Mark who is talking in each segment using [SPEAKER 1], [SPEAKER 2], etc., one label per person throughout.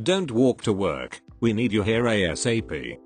[SPEAKER 1] Don't walk to work, we need you here ASAP.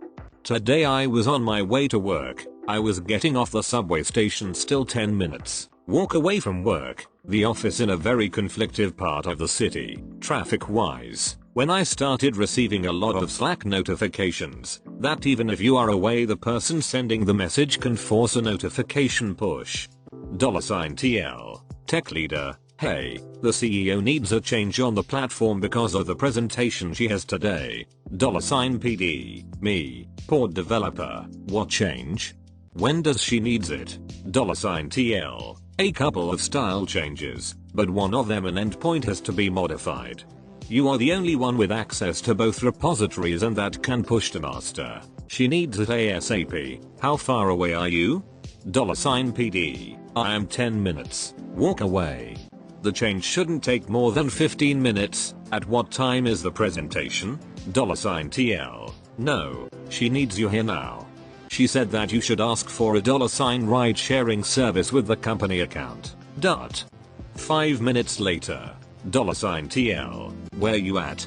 [SPEAKER 1] Today I was on my way to work. I was getting off the subway station, still 10 minutes walk away from work, the office in a very conflictive part of the city, traffic wise, when I started receiving a lot of Slack notifications, that even if you are away the person sending the message can force a notification push. $TL. Tech leader, hey, the CEO needs a change on the platform because of the presentation she has today. $PD, me, poor developer, what change? When does she needs it? $TL. A couple of style changes, but one of them an endpoint has to be modified. You are the only one with access to both repositories and that can push to master. She needs it ASAP. How far away are you? $PD. I am 10 minutes. Walk away. The change shouldn't take more than 15 minutes. At what time is the presentation? $TL. No, she needs you here now. She said that you should ask for a $ride sharing service with the company account. 5 minutes later. $TL. Where you at?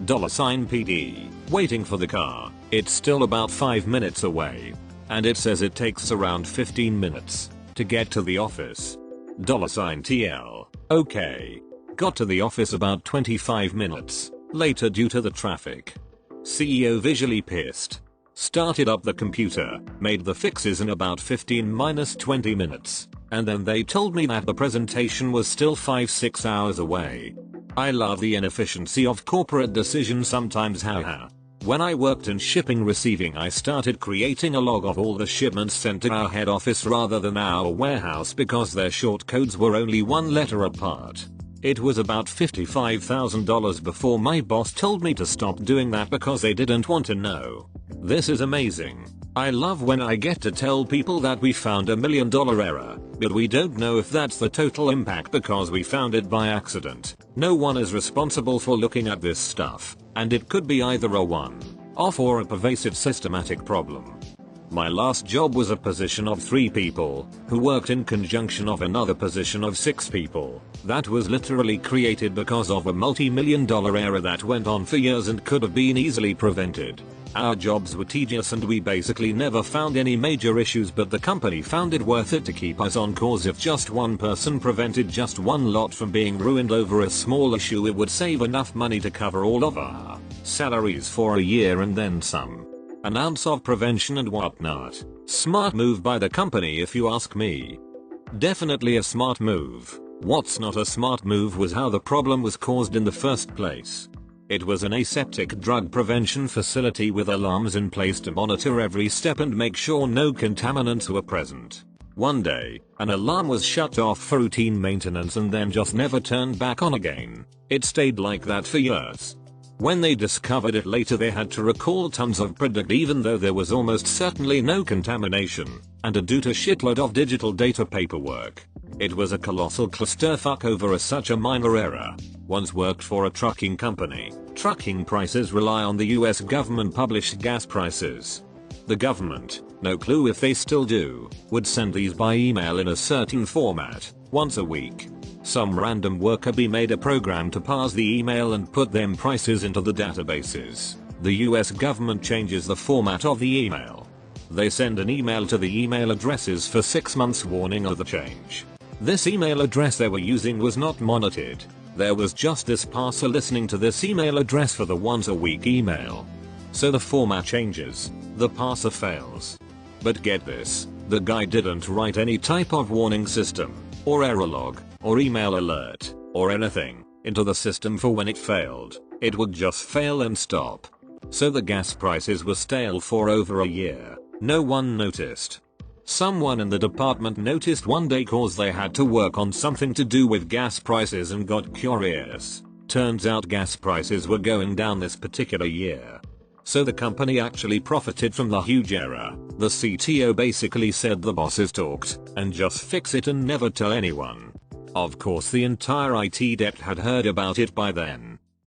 [SPEAKER 1] $PD. Waiting for the car. It's still about 5 minutes away. And it says it takes around 15 minutes to get to the office. $TL. Okay. Got to the office about 25 minutes later due to the traffic. CEO visually pissed. Started up the computer, made the fixes in about 15-20 minutes, and then they told me that the presentation was still 5-6 hours away. I love the inefficiency of corporate decisions sometimes, haha. When I worked in shipping receiving, I started creating a log of all the shipments sent to our head office rather than our warehouse because their short codes were only one letter apart. It was about $55,000 before my boss told me to stop doing that because they didn't want to know. This is amazing. I love when I get to tell people that we found $1 million error, but we don't know if that's the total impact because we found it by accident. No one is responsible for looking at this stuff, and it could be either a one-off or a pervasive systematic problem. My last job was a position of 3 people, who worked in conjunction of another position of 6 people. That was literally created because of a multi-million-dollar error that went on for years and could have been easily prevented. Our jobs were tedious and we basically never found any major issues, but the company found it worth it to keep us on course. If just one person prevented just one lot from being ruined over a small issue, it would save enough money to cover all of our salaries for a year and then some. An ounce of prevention and whatnot. Smart move by the company if you ask me. Definitely a smart move. What's not a smart move was how the problem was caused in the first place. It was an aseptic drug prevention facility with alarms in place to monitor every step and make sure no contaminants were present. One day, an alarm was shut off for routine maintenance and then just never turned back on again. It stayed like that for years. When they discovered it later, they had to recall tons of product even though there was almost certainly no contamination, and due to shitload of digital data paperwork. It was a colossal clusterfuck over such a minor error. Once worked for a trucking company. Trucking prices rely on the US government published gas prices. The government, no clue if they still do, would send these by email in a certain format, once a week. Some random worker made a program to parse the email and put them prices into the databases. The US government changes the format of the email. They send an email to the email addresses for 6 months warning of the change. This email address they were using was not monitored. There was just this parser listening to this email address for the once a week email. So the format changes. The parser fails. But get this, the guy didn't write any type of warning system, or error log, or email alert, or anything, into the system for when it failed. It would just fail and stop. So the gas prices were stale for over a year. No one noticed. Someone in the department noticed one day cause they had to work on something to do with gas prices and got curious. Turns out gas prices were going down this particular year. So the company actually profited from the huge error. The CTO basically said the bosses talked, and just fix it and never tell anyone. Of course the entire IT dept had heard about it by then.